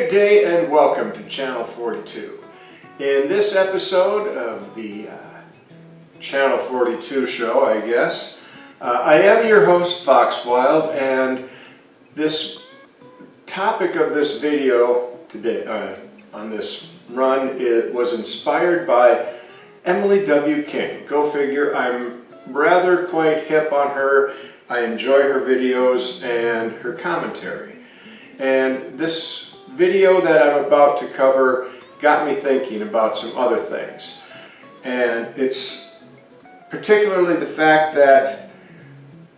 Good day and welcome to Channel 42. In this episode of the Channel 42 show, I guess, I am your host, Foxwild, and this topic of this video today, on this run, was inspired by Emily W. King. Go figure, I'm rather quite hip on her. I enjoy her videos and her commentary. And this video that I'm about to cover got me thinking about some other things. And it's particularly the fact that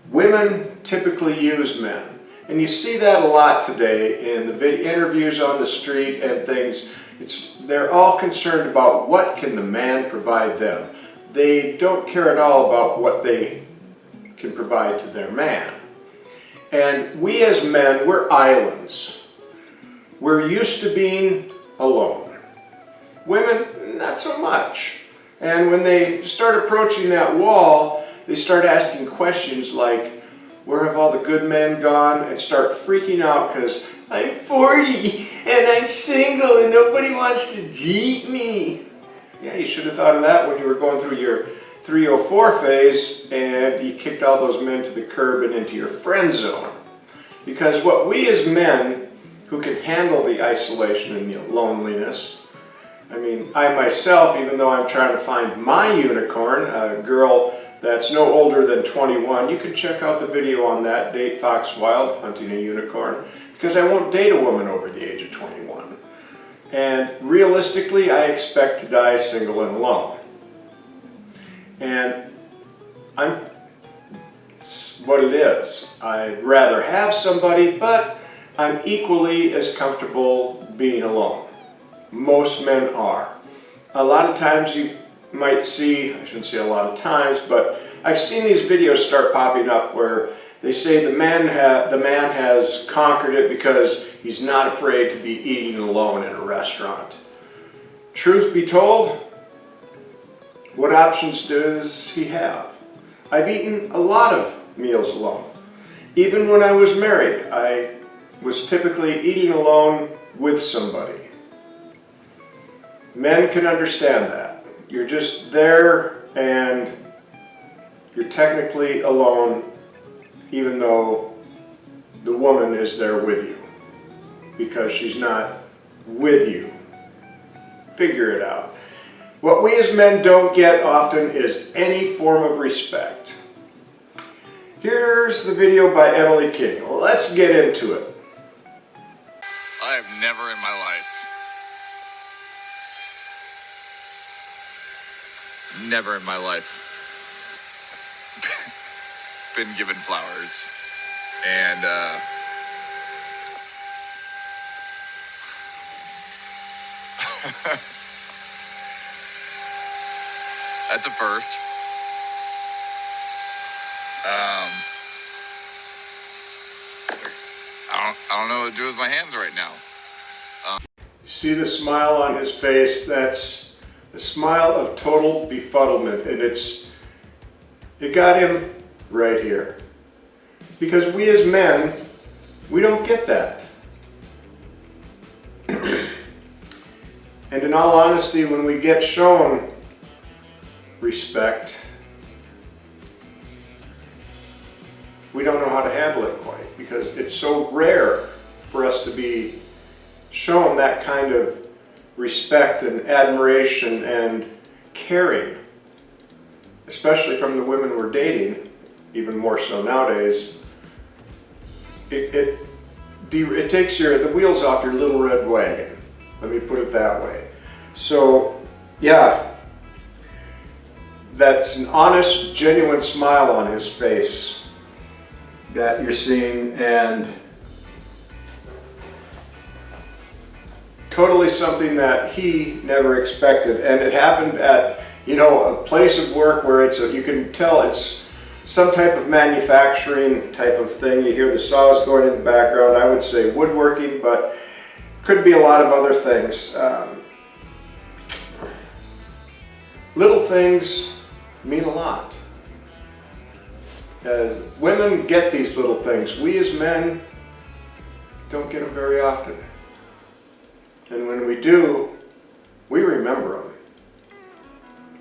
women typically use men. And you see that a lot today in the interviews on the street and things. They're all concerned about what can the man provide them. They don't care at all about what they can provide to their man. And we as men, we're islands. We're used to being alone. Women, not so much. And when they start approaching that wall, they start asking questions like, where have all the good men gone? And start freaking out because I'm 40 and I'm single and nobody wants to date me. Yeah, you should have thought of that when you were going through your 304 phase and you kicked all those men to the curb and into your friend zone. Because what we as men who can handle the isolation and the loneliness, I mean, I myself, even though I'm trying to find my unicorn, a girl that's no older than 21, you can check out the video on that, Date Foxwild, Hunting a Unicorn, because I won't date a woman over the age of 21. And realistically, I expect to die single and alone. And it's what it is. I'd rather have somebody, but I'm equally as comfortable being alone. Most men are. A lot of times you might see, I shouldn't say a lot of times, but I've seen these videos start popping up where they say the man has conquered it because he's not afraid to be eating alone in a restaurant. Truth be told, what options does he have? I've eaten a lot of meals alone. Even when I was married, I was typically eating alone with somebody. Men can understand that. You're just there and you're technically alone even though the woman is there with you because she's not with you. Figure it out. What we as men don't get often is any form of respect. Here's the video by Emily King. Let's get into it. I have never in my life been given flowers. And that's a first. I don't know what to do with my hands right now. See the smile on his face? That's the smile of total befuddlement, and it got him right here. Because we as men, we don't get that. And in all honesty, when we get shown respect, we don't know how to handle it quite, because it's so rare for us to be shown that kind of respect and admiration and caring, especially from the women we're dating, even more so nowadays. It takes the wheels off your little red wagon, let me put it that way. So yeah, that's an honest, genuine smile on his face that you're seeing, and totally something that he never expected. And it happened at, a place of work where you can tell it's some type of manufacturing type of thing. You hear the saws going in the background. I would say woodworking, but could be a lot of other things. Little things mean a lot. As women get these little things, we as men don't get them very often. And when we do, we remember them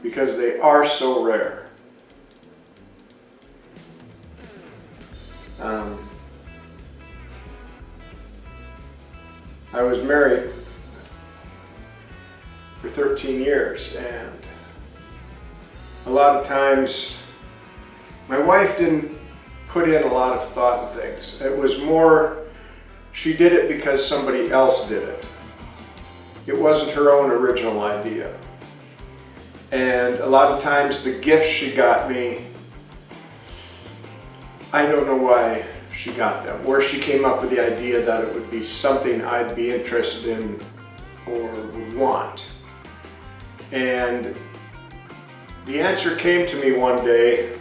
because they are so rare. I was married for 13 years, and a lot of times my wife didn't put in a lot of thought in things. It was more, she did it because somebody else did it. It wasn't her own original idea. And a lot of times the gifts she got me, I don't know why she got them, where she came up with the idea that it would be something I'd be interested in or would want. And the answer came to me one day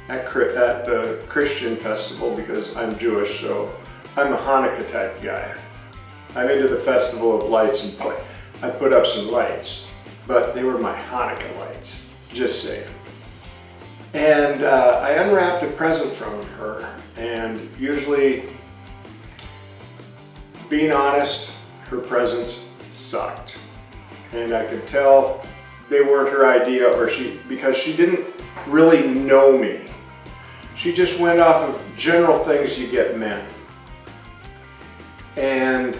at the Christian festival, because I'm Jewish, so I'm a Hanukkah type guy. I'm into the festival of lights, and I put up some lights, but they were my Hanukkah lights, just saying. And I unwrapped a present from her, and usually, being honest, her presents sucked. And I could tell they weren't her idea, because she didn't really know me. She just went off of general things you get men. And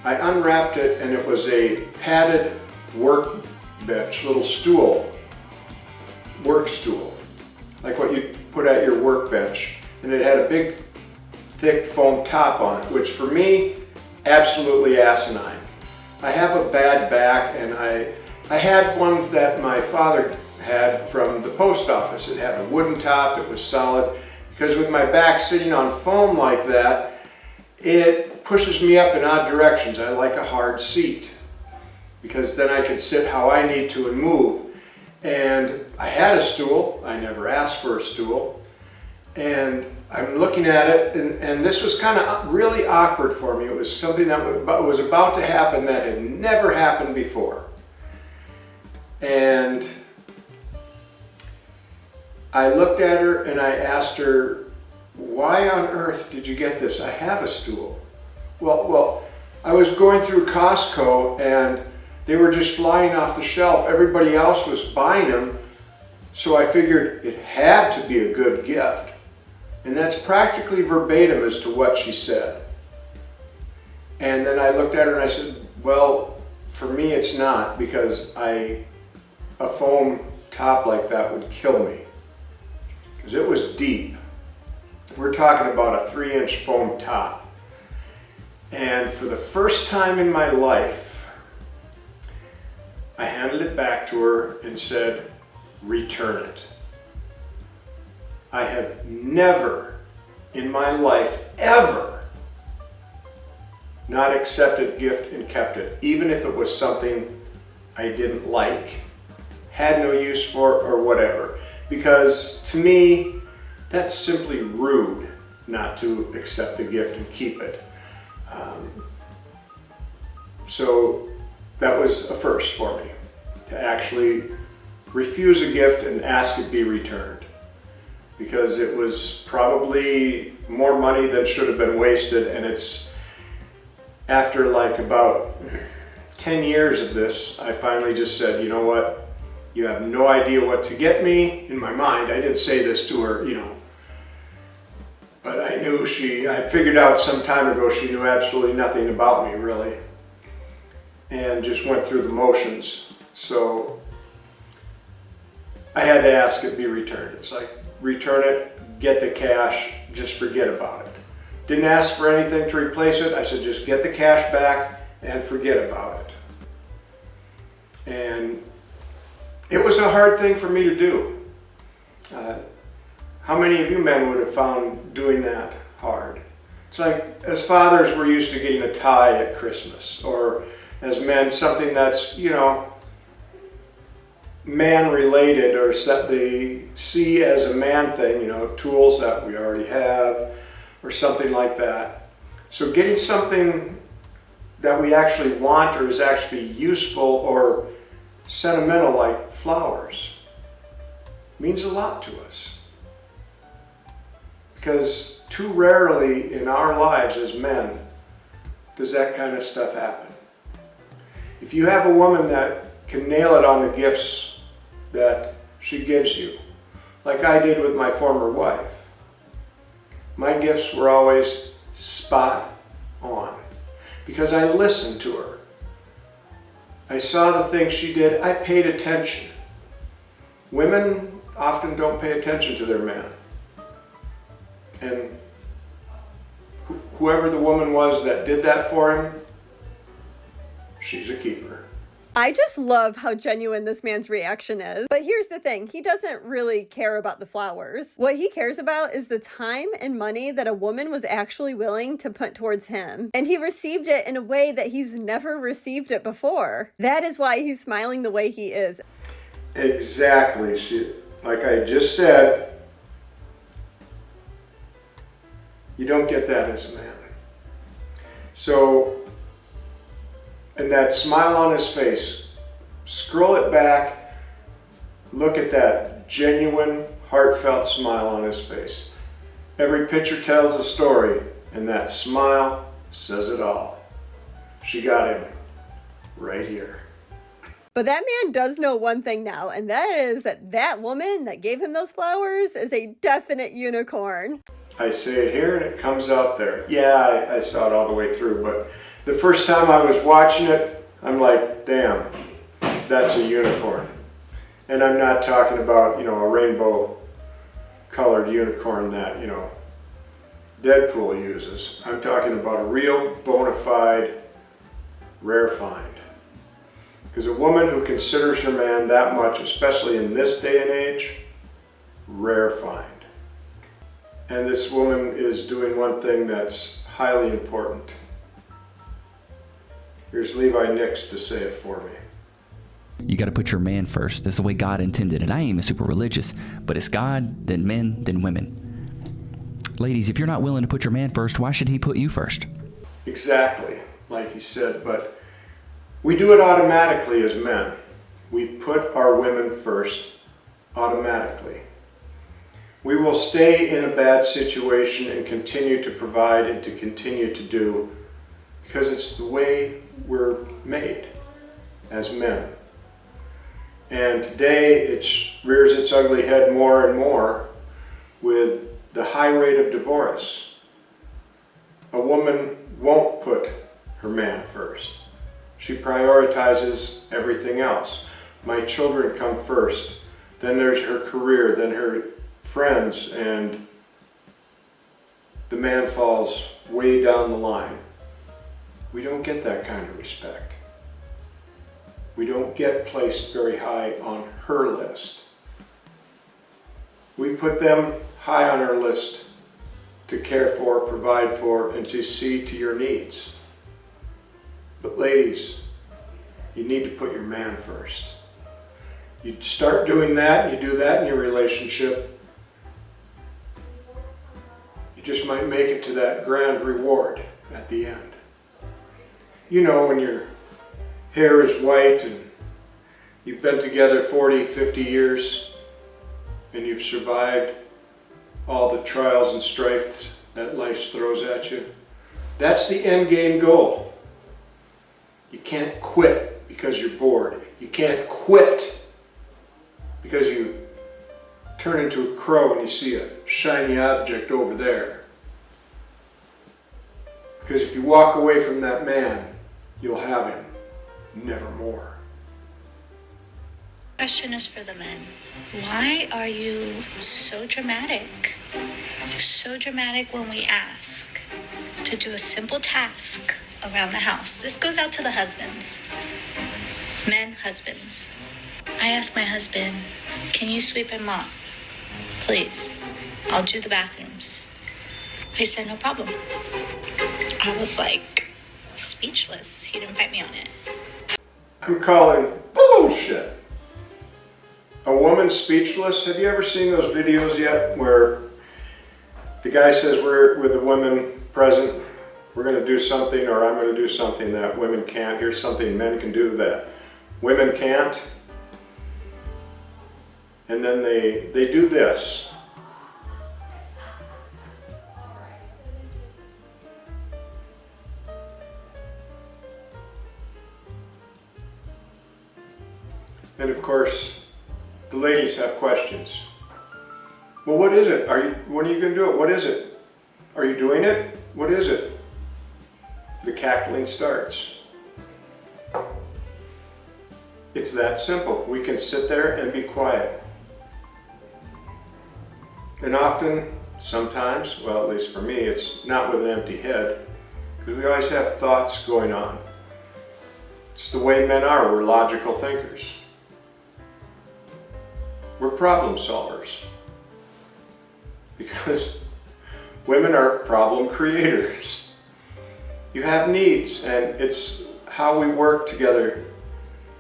I unwrapped it, and it was a padded workbench, little stool, work stool, like what you put at your workbench. And it had a big, thick foam top on it, which for me, absolutely asinine. I have a bad back, and I had one that my father had from the post office. It had a wooden top, it was solid, because with my back sitting on foam like that, it pushes me up in odd directions. I like a hard seat, because then I can sit how I need to and move. And I had a stool, I never asked for a stool, and I'm looking at it, and this was kind of really awkward for me. It was something that was about to happen that had never happened before. And I looked at her and I asked her, "Why on earth did you get this? I have a stool." Well, I was going through Costco and they were just flying off the shelf. Everybody else was buying them, so I figured it had to be a good gift. And that's practically verbatim as to what she said. And then I looked at her and I said, "Well, for me it's not, because a foam top like that would kill me." Because it was deep. We're talking about a 3-inch foam top. And for the first time in my life, I handed it back to her and said, "Return it." I have never in my life ever not accepted gift and kept it, even if it was something I didn't like, had no use for, or whatever. Because to me, that's simply rude not to accept the gift and keep it. So that was a first for me, to actually refuse a gift and ask it be returned. Because it was probably more money than should have been wasted, and it's after like about 10 years of this, I finally just said, "You know what? You have no idea what to get me." In my mind, I didn't say this to her, but I knew I figured out some time ago she knew absolutely nothing about me, really, and just went through the motions. So I had to ask it be returned. It's like, return it, get the cash, just forget about it. Didn't ask for anything to replace it. I said, just get the cash back and forget about it. And it was a hard thing for me to do. How many of you men would have found doing that hard? It's like, as fathers, we're used to getting a tie at Christmas, or as men, something that's, man-related, or they see as a man thing, tools that we already have, or something like that. So getting something that we actually want or is actually useful or sentimental, like flowers, means a lot to us. Because too rarely in our lives as men does that kind of stuff happen. If you have a woman that can nail it on the gifts that she gives you, like I did with my former wife, my gifts were always spot on because I listened to her. I saw the things she did. I paid attention. Women often don't pay attention to their man. And whoever the woman was that did that for him, she's a keeper. I just love how genuine this man's reaction is. But here's the thing, he doesn't really care about the flowers. What he cares about is the time and money that a woman was actually willing to put towards him. And he received it in a way that he's never received it before. That is why he's smiling the way he is. Exactly. Like I just said, you don't get that as a man. So, and that smile on his face, scroll it back, look at that genuine, heartfelt smile on his face. Every picture tells a story, and that smile says it all. She got him right here. But that man does know one thing now, and that is that woman that gave him those flowers is a definite unicorn. I say it here and it comes out there. Yeah, I saw it all the way through, but the first time I was watching it, I'm like, damn, that's a unicorn. And I'm not talking about, a rainbow colored unicorn that, Deadpool uses. I'm talking about a real bona fide rare find. Because a woman who considers her man that much, especially in this day and age, rare find. And this woman is doing one thing that's highly important. Here's Levi Nix to say it for me. You got to put your man first. That's the way God intended it. I ain't even super religious, but it's God, then men, then women. Ladies, if you're not willing to put your man first, why should he put you first? Exactly, like he said, but we do it automatically as men. We put our women first automatically. We will stay in a bad situation and continue to provide and to continue to do because it's the way we're made as men. And today it rears its ugly head more and more with the high rate of divorce. A woman won't put her man first. She prioritizes everything else. My children come first, then there's her career, then her friends, and the man falls way down the line. We don't get that kind of respect. We don't get placed very high on her list. We put them high on our list to care for, provide for, and to see to your needs. But ladies, you need to put your man first. You start doing that, and you do that in your relationship, you just might make it to that grand reward at the end. When your hair is white and you've been together 40, 50 years and you've survived all the trials and strife that life throws at you. That's the end game goal. You can't quit because you're bored. You can't quit because you turn into a crow and you see a shiny object over there. Because if you walk away from that man, you'll have him nevermore. Question is for the men. Why are you so dramatic? So dramatic when we ask to do a simple task around the house. This goes out to the husbands. Men, husbands. I asked my husband, can you sweep and mop? Please. I'll do the bathrooms. He said, no problem. I was like speechless. He didn't fight me on it. I'm calling bullshit. A woman speechless? Have you ever seen those videos yet where the guy says we're with the women present, we're going to do something, or I'm going to do something that women can't. Here's something men can do that women can't. And then they do this. questions. Well, what is it? When are you going to do it? What is it? Are you doing it? What is it? The cackling starts. It's that simple. We can sit there and be quiet. And often, sometimes, well, at least for me, it's not with an empty head, because we always have thoughts going on. It's the way men are. We're logical thinkers. We're problem solvers. Because women are problem creators. You have needs, and it's how we work together.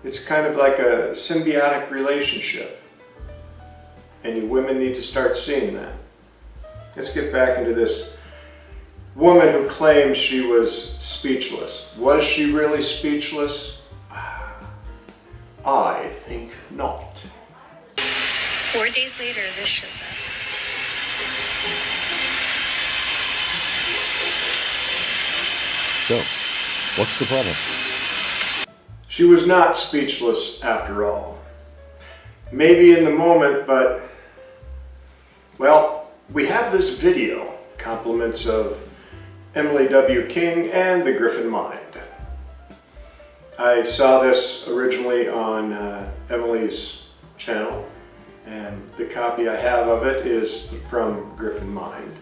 It's kind of like a symbiotic relationship. And you women need to start seeing that. Let's get back into this woman who claims she was speechless. Was she really speechless? I think not. 4 days later, this shows up. So, what's the problem? She was not speechless after all. Maybe in the moment, but, well, we have this video, compliments of Emily W. King and the Griffin Mind. I saw this originally on Emily's channel, and the copy I have of it is from Griffin Mind.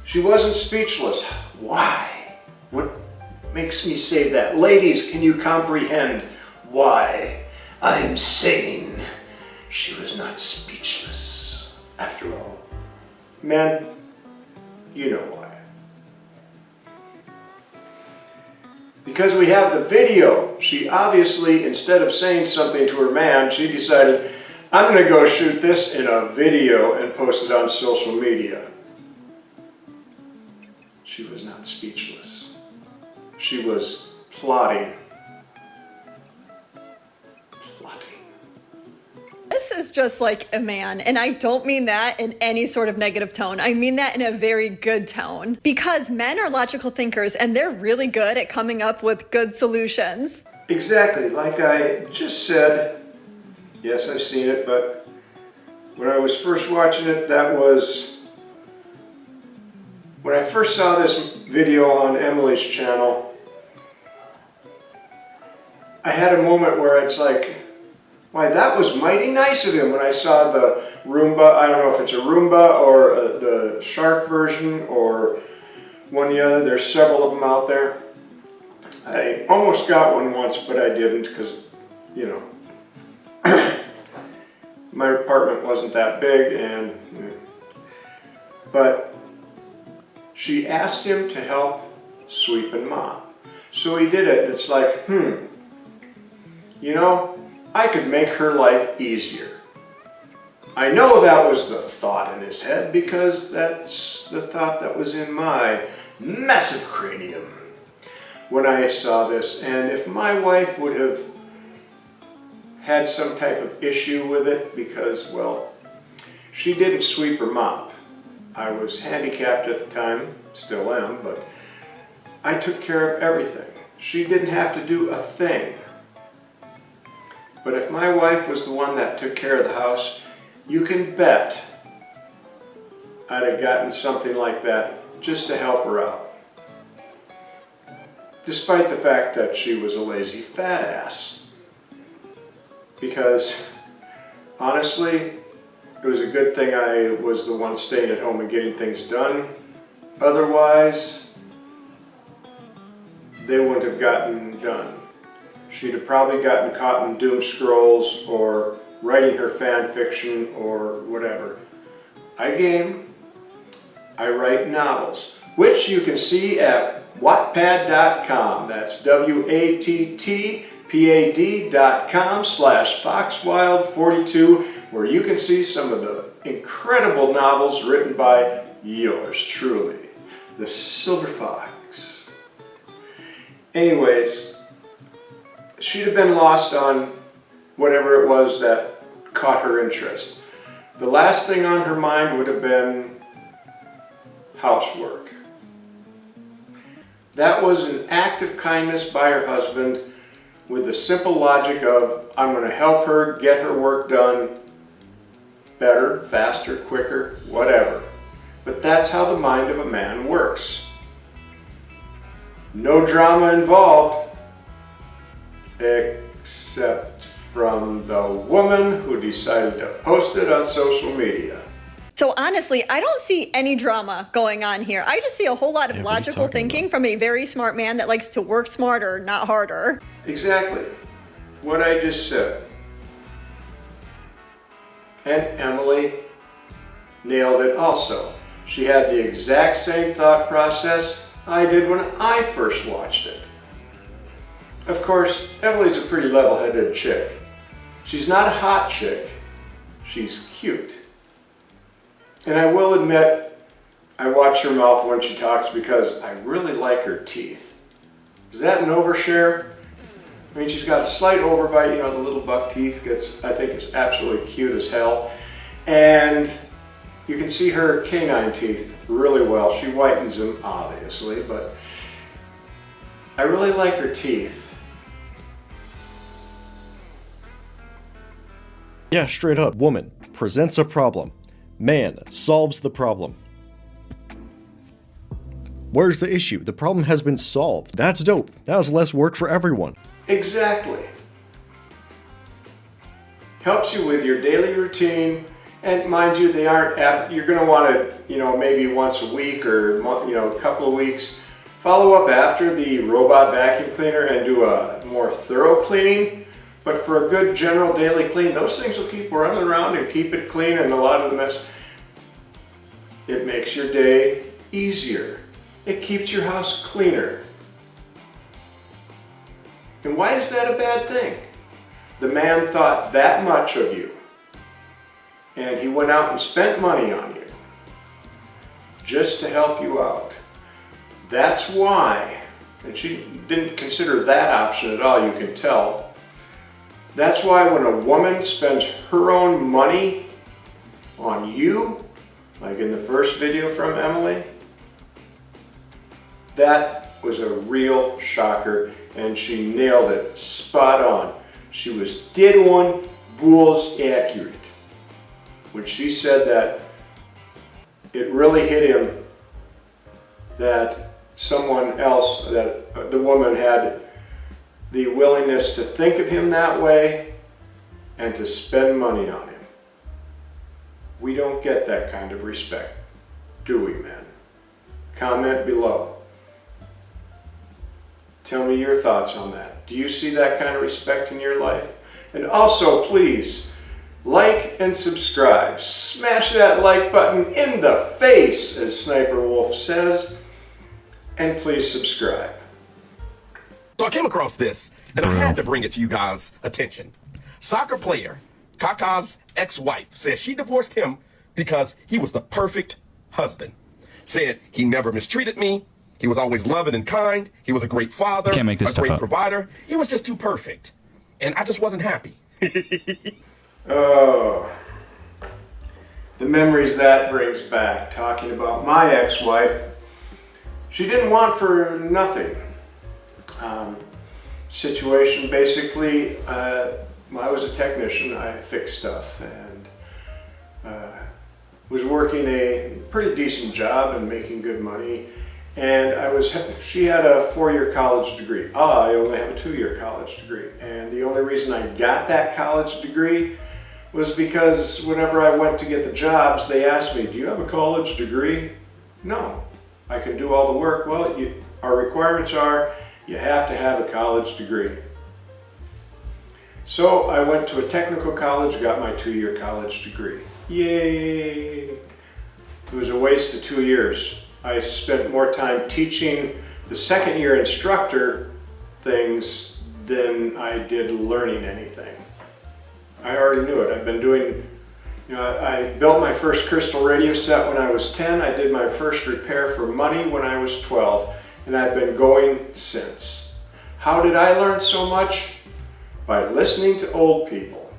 She wasn't speechless. Why? What makes me say that? Ladies, can you comprehend why I'm saying she was not speechless after all? Men, you know why. Because we have the video. She obviously, instead of saying something to her man, she decided, I'm going to go shoot this in a video and post it on social media. She was not speechless. She was plotting. This is just like a man, and I don't mean that in any sort of negative tone. I mean that in a very good tone. Because men are logical thinkers, and they're really good at coming up with good solutions. Exactly, like I just said, yes, I've seen it, but when I was first watching it, when I first saw this video on Emily's channel, I had a moment where it's like, why, that was mighty nice of him. When I saw the Roomba, I don't know if it's a Roomba or the shark version or one or the other. There's several of them out there. I almost got one once, but I didn't because, you know, my apartment wasn't that big. But she asked him to help sweep and mop. So he did it. It's like, you know, I could make her life easier. I know that was the thought in his head because that's the thought that was in my massive cranium when I saw this. And if my wife would have had some type of issue with it because, well, she didn't sweep or mop. I was handicapped at the time, still am, but I took care of everything. She didn't have to do a thing. But if my wife was the one that took care of the house, you can bet I'd have gotten something like that just to help her out. Despite the fact that she was a lazy fat ass. Because, honestly, it was a good thing I was the one staying at home and getting things done. Otherwise, they wouldn't have gotten done. She'd have probably gotten caught in doom scrolls or writing her fan fiction or whatever. I game. I write novels, which you can see at wattpad.com. That's wattpad.com/foxwild42, where you can see some of the incredible novels written by yours truly, the Silver Fox. Anyways, she'd have been lost on whatever it was that caught her interest. The last thing on her mind would have been housework. That was an act of kindness by her husband with the simple logic of, I'm going to help her get her work done better, faster, quicker, whatever. But that's how the mind of a man works. No drama involved, except from the woman who decided to post it on social media. So honestly, I don't see any drama going on here. I just see a whole lot of logical thinking from a very smart man that likes to work smarter, not harder. Exactly what I just said. And Emily nailed it also. She had the exact same thought process I did when I first watched it. Of course, Emily's a pretty level-headed chick. She's not a hot chick, she's cute. And I will admit, I watch her mouth when she talks because I really like her teeth. Is that an overshare? I mean, she's got a slight overbite, the little buck teeth I think is absolutely cute as hell. And you can see her canine teeth really well. She whitens them, obviously, but I really like her teeth. Yeah, straight up. Woman presents a problem. Man solves the problem. Where's the issue? The problem has been solved. That's dope. Now it's less work for everyone. Exactly. Helps you with your daily routine, and mind you, they aren't. You're going to want to, maybe once a week or a couple of weeks, follow up after the robot vacuum cleaner and do a more thorough cleaning. But for a good general daily clean, those things will keep running around and keep it clean, and a lot of the mess. It makes your day easier. It keeps your house cleaner. And why is that a bad thing? The man thought that much of you, and he went out and spent money on you just to help you out. That's why, and she didn't consider that option at all, you can tell. That's why when a woman spends her own money on you, like in the first video from Emily, that was a real shocker, and she nailed it spot on. She was dead on bulls accurate when she said that it really hit him that someone else, that the woman had the willingness to think of him that way and to spend money on him. We don't get that kind of respect, do we, men? Comment below. Tell me your thoughts on that. Do you see that kind of respect in your life? And also, please, like and subscribe. Smash that like button in the face, as Sniper Wolf says. And please subscribe. So I came across this, and I had to bring it to you guys' attention. Soccer player Kaká's ex-wife says she divorced him because he was the perfect husband. Said he never mistreated me. He was always loving and kind. He was a great father, Can't make this a stuff great up. provider. He was just too perfect. And I just wasn't happy. Oh, the memories that brings back, talking about my ex-wife. She didn't want for nothing. Situation basically, I was a technician. I fixed stuff and was working a pretty decent job and making good money. And she had a 4-year college degree. I only have a 2-year college degree. And the only reason I got that college degree was because whenever I went to get the jobs, they asked me, do you have a college degree? No, I can do all the work. Well, our requirements are you have to have a college degree. So I went to a technical college, got my 2-year college degree. Yay! It was a waste of 2 years. I spent more time teaching the second-year instructor things than I did learning anything. I already knew it. I've been doing, I built my first crystal radio set when I was 10. I did my first repair for money when I was 12, and I've been going since. How did I learn so much? By listening to old people.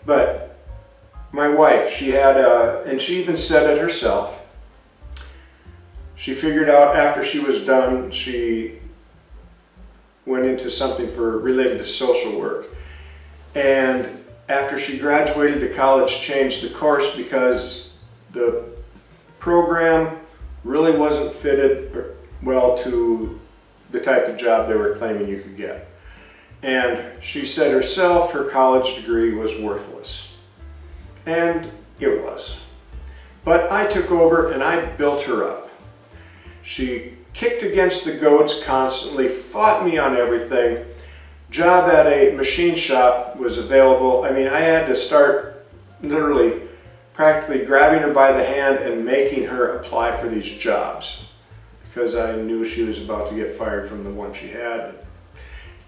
But my wife, she had and she even said it herself, she figured out after she was done, she went into something related to social work. And after she graduated, the college changed the course because the program really wasn't fitted well to the type of job they were claiming you could get. And she said herself her college degree was worthless. And it was. But I took over and I built her up. She kicked against the goats constantly, fought me on everything. Job at a machine shop was available. I mean, I had to start literally practically grabbing her by the hand and making her apply for these jobs because I knew she was about to get fired from the one she had.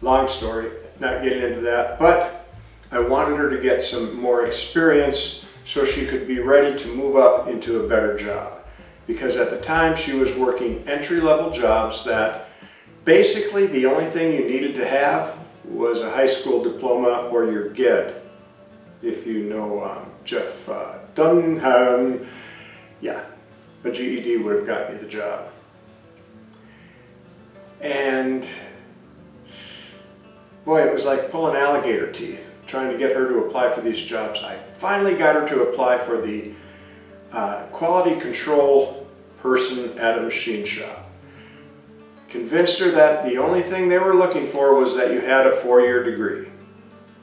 Long story, not getting into that, but I wanted her to get some more experience so she could be ready to move up into a better job. Because at the time she was working entry-level jobs that basically the only thing you needed to have was a high school diploma or your GED. If you know Jeff Dunham, yeah, a GED would have gotten you the job. And boy, it was like pulling alligator teeth trying to get her to apply for these jobs. I finally got her to apply for the quality control person at a machine shop. Convinced her that the only thing they were looking for was that you had a 4-year degree.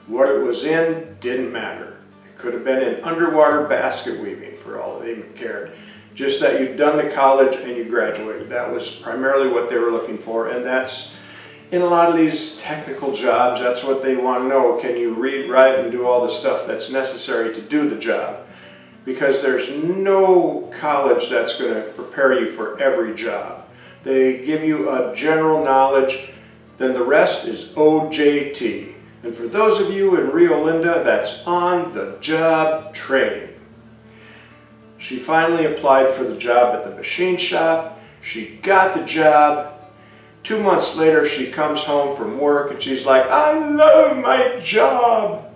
What it was in didn't matter. It could have been in underwater basket weaving for all they cared. Just that you'd done the college and you graduated. That was primarily what they were looking for, and that's in a lot of these technical jobs, that's what they want to know. Can you read, write, and do all the stuff that's necessary to do the job? Because there's no college that's going to prepare you for every job. They give you a general knowledge, then the rest is OJT. And for those of you in Rio Linda, that's on-the-job training. She finally applied for the job at the machine shop. She got the job. 2 months later, she comes home from work and she's like, I love my job.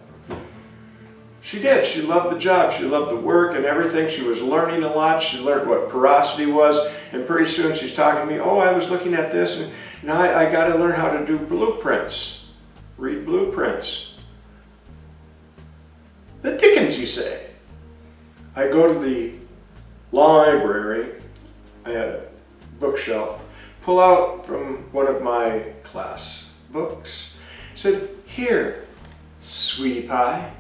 She did. She loved the job. She loved the work and everything. She was learning a lot. She learned what porosity was. And pretty soon she's talking to me, oh, I was looking at this and now I got to learn how to do blueprints. Read blueprints. The dickens, you say? I go to the library. I had a bookshelf. Pull out from one of my class books. Said, here, sweetie pie.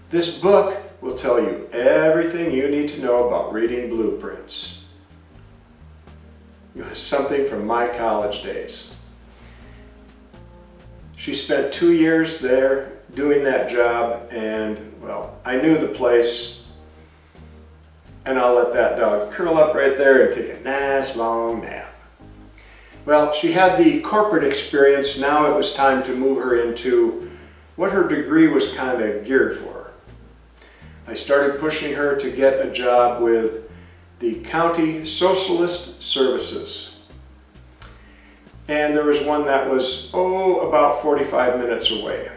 This book will tell you everything you need to know about reading blueprints. It was something from my college days. She spent 2 years there doing that job, and well, I knew the place. And I'll let that dog curl up right there and take a nice long nap. Well, she had the corporate experience. Now it was time to move her into what her degree was kind of geared for. I started pushing her to get a job with the County Socialist Services. And there was one that was, about 45 minutes away.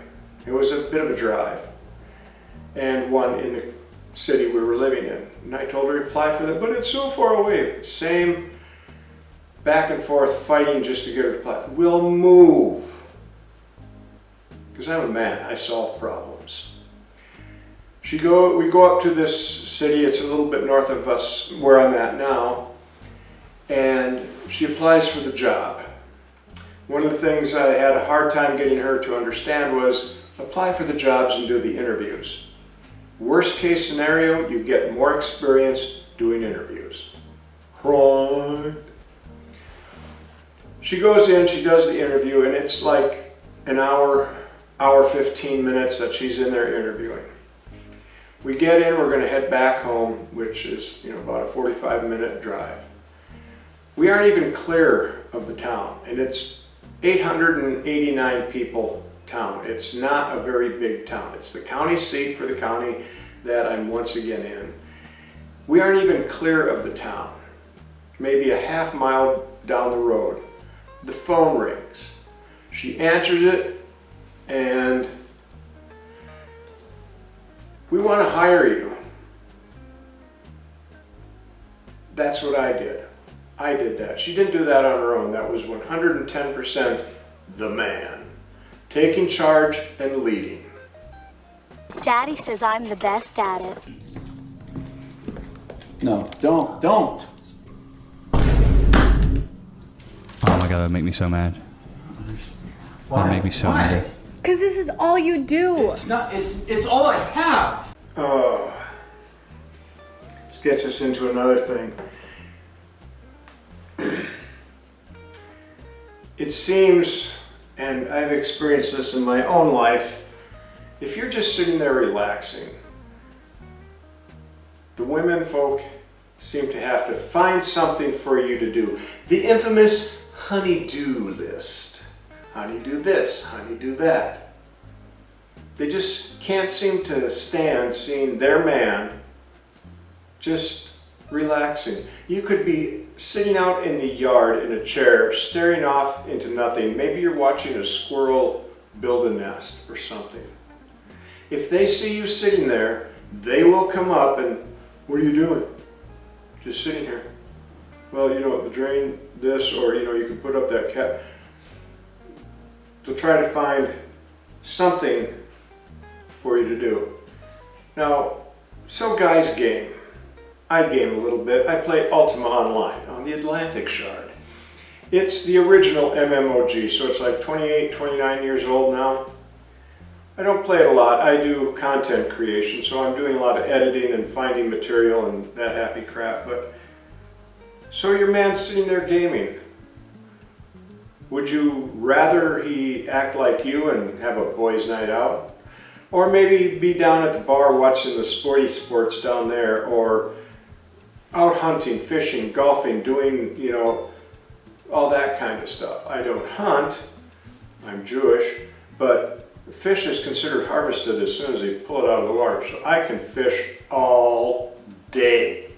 It was a bit of a drive. And one in the city we were living in. And I told her to apply for that, but it's so far away. Same back and forth fighting just to get her to apply. We'll move. Because I'm a man, I solve problems. We go up to this city, it's a little bit north of us where I'm at now, and she applies for the job. One of the things I had a hard time getting her to understand was apply for the jobs and do the interviews. Worst case scenario, you get more experience doing interviews. Right. She goes in, she does the interview, and it's like an hour 15 minutes that she's in there interviewing. We get in, we're going to head back home, which is about a 45-minute drive. We aren't even clear of the town, and it's 889 people town. It's not a very big town. It's the county seat for the county that I'm once again in. We aren't even clear of the town. Maybe a half mile down the road. The phone rings. She answers it, and we want to hire you. That's what I did. I did that. She didn't do that on her own. That was 110% the man. Taking charge and leading. Daddy says I'm the best at it. No, don't. Oh my god, that would make me so mad. That would make me so mad. Because this is all you do. It's all I have. Oh. This gets us into another thing. It seems, and I've experienced this in my own life, if you're just sitting there relaxing, the women folk seem to have to find something for you to do. The infamous honey-do list. Honey, do this, honey, do that. They just can't seem to stand seeing their man just relaxing. You could be sitting out in the yard in a chair, staring off into nothing. Maybe you're watching a squirrel build a nest or something. If they see you sitting there, they will come up and, what are you doing? Just sitting here. Well, the drain this, or you can put up that cap. They'll try to find something for you to do. Now, so guys game. I game a little bit. I play Ultima Online on the Atlantic Shard. It's the original MMOG, so it's like 28, 29 years old now. I don't play it a lot. I do content creation, so I'm doing a lot of editing and finding material and that happy crap. But so your man's sitting there gaming. Would you rather he act like you and have a boys' night out? Or maybe be down at the bar watching the sports down there, or out hunting, fishing, golfing, doing, all that kind of stuff. I don't hunt, I'm Jewish, but fish is considered harvested as soon as they pull it out of the water, so I can fish all day.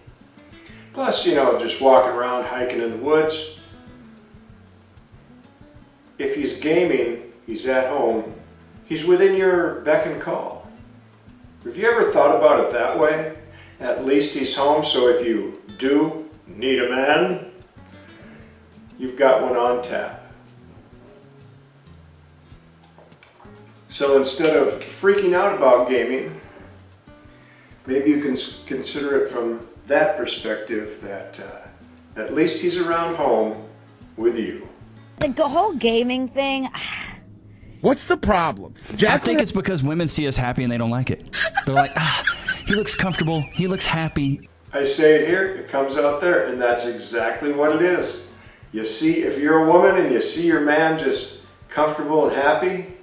Plus, just walking around, hiking in the woods. If he's gaming, he's at home, he's within your beck and call. Have you ever thought about it that way? At least he's home, so if you do need a man, you've got one on tap. So instead of freaking out about gaming, maybe you can consider it from that perspective, that at least he's around home with you. The whole gaming thing. What's the problem? I think it's because women see us happy and they don't like it. They're like, he looks comfortable, he looks happy. I say it here, it comes out there, and that's exactly what it is. You see, if you're a woman and you see your man just comfortable and happy,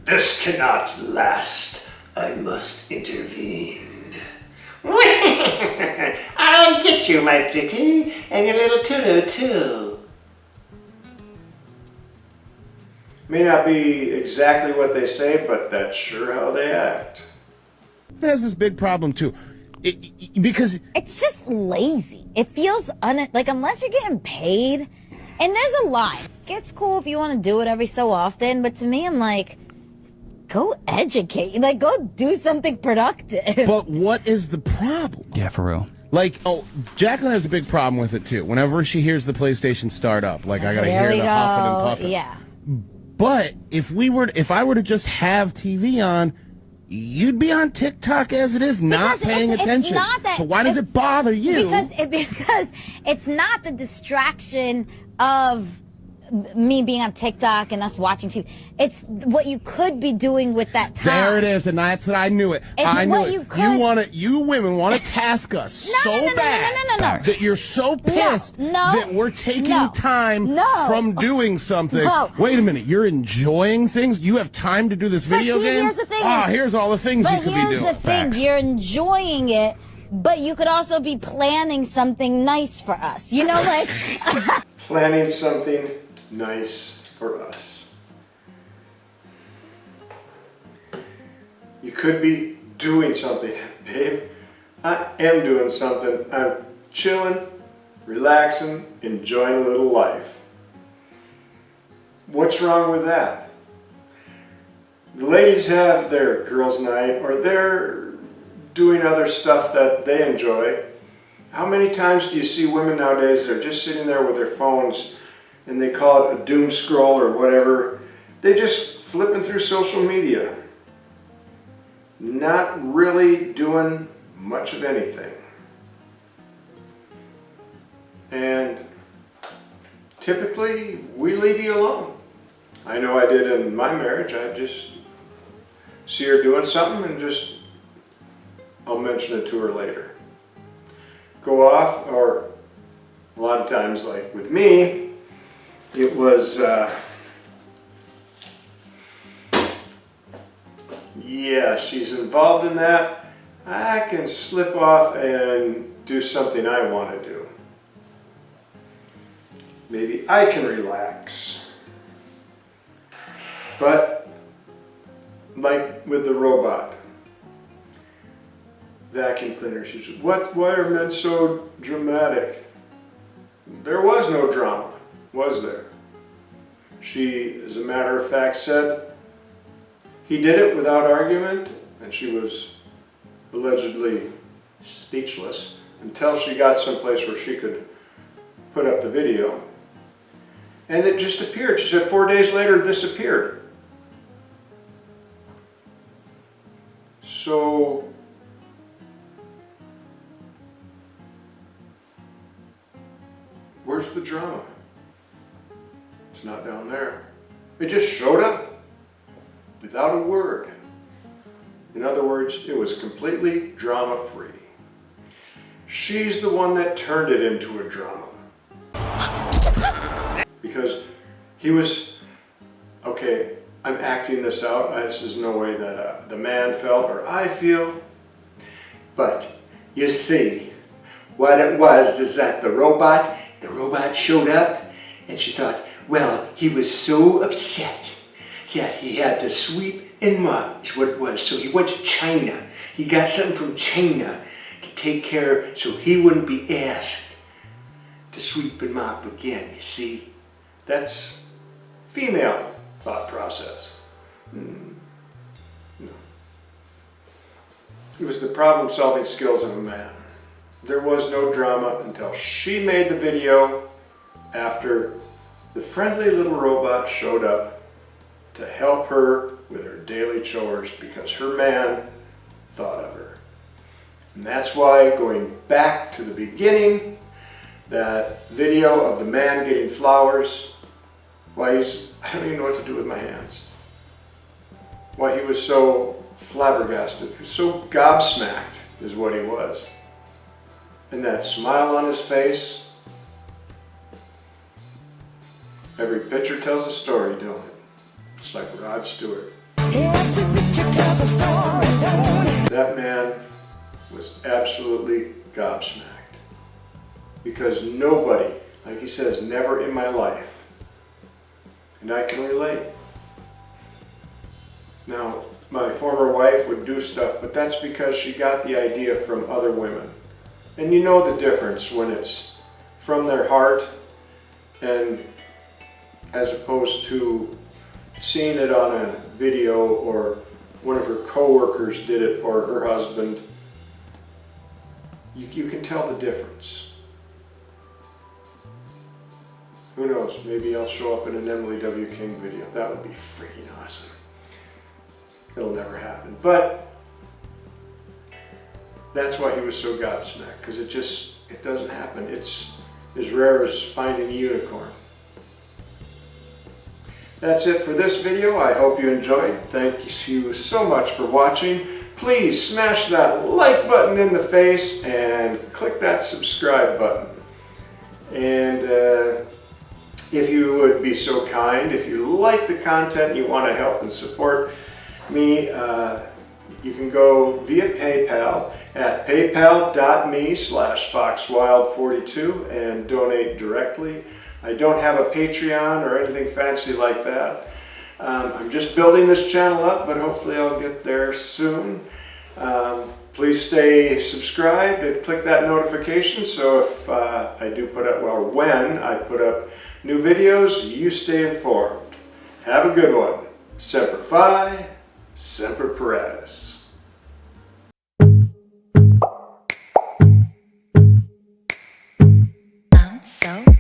this cannot last. I must intervene. I'll get you, my pretty, and your little Tulu too. May not be exactly what they say, but that's sure how they act. It has this big problem too, because it's just lazy. It feels like unless you're getting paid, and there's a line. It's cool if you want to do it every so often, but to me, I'm like, go educate. Like, go do something productive. But what is the problem? Yeah, for real. Jacqueline has a big problem with it too. Whenever she hears the PlayStation start up, I gotta hear the huffing and puffing. Yeah. But if I were to just have TV on, you'd be on TikTok as it is, not paying attention. It's not that, so why does it bother you? Because it's not the distraction of me being on TikTok and us watching TV. It's what you could be doing with that time. There it is, and that's what I knew it. I knew it. You women want to task us bad that you're so pissed that we're taking time from doing something. Wait a minute, you're enjoying things? You have time to do this video game? Here's the thing. Here's all the things you could be doing. Here's the thing, you're enjoying it, but you could also be planning something nice for us. Planning something nice for us. You could be doing something. Babe, I am doing something. I'm chilling, relaxing, enjoying a little life. What's wrong with that? The ladies have their girls' night, or they're doing other stuff that they enjoy. How many times do you see women nowadays that are just sitting there with their phones and they call it a doom scroll or whatever? They're just flipping through social media, not really doing much of anything. And typically, we leave you alone. I know I did in my marriage. I just see her doing something and just, I'll mention it to her later. Go off, or a lot of times, like with me, it was, yeah, she's involved in that. I can slip off and do something I want to do. Maybe I can relax. But, like with the robot vacuum cleaner, she said, why are men so dramatic? There was no drama, was there? She, as a matter of fact, said he did it without argument, and she was allegedly speechless until she got someplace where she could put up the video. And it just appeared. She said 4 days later, this appeared. So, where's the drama? It's not down there. It just showed up without a word. In other words, it was completely drama-free. She's the one that turned it into a drama. Because he was, okay, I'm acting this out. This is no way that the man felt or I feel. But you see, what it was is that the robot showed up and she thought, well, he was so upset that he had to sweep and mop is what it was. So he went to China. He got something from China to take care so he wouldn't be asked to sweep and mop again, you see. That's female thought process. No. It was the problem-solving skills of a man. There was no drama until she made the video after the friendly little robot showed up to help her with her daily chores because her man thought of her. And that's why, going back to the beginning, that video of the man getting flowers, why I don't even know what to do with my hands. Why he was so flabbergasted, so gobsmacked is what he was. And that smile on his face, every picture tells a story, don't it? It's like Rod Stewart. Every picture tells a story, don't it? That man was absolutely gobsmacked. Because nobody, like he says, never in my life. And I can relate. Now, my former wife would do stuff, but that's because she got the idea from other women. And you know the difference when it's from their heart and as opposed to seeing it on a video or one of her co-workers did it for her husband. You can tell the difference. Who knows, maybe I'll show up in an Emily W. King video. That would be freaking awesome. It'll never happen. But that's why he was so gobsmacked, because it doesn't happen. It's as rare as finding a unicorn. That's it for this video. I hope you enjoyed. Thank you so much for watching. Please smash that like button in the face and click that subscribe button. And if you would be so kind, if you like the content and you want to help and support me, you can go via PayPal at paypal.me/foxwild42 and donate directly. I don't have a Patreon or anything fancy like that. I'm just building this channel up, but hopefully I'll get there soon. Please stay subscribed and click that notification so if I do put up, well, when I put up new videos, you stay informed. Have a good one. Semper Fi, Semper Paratus. So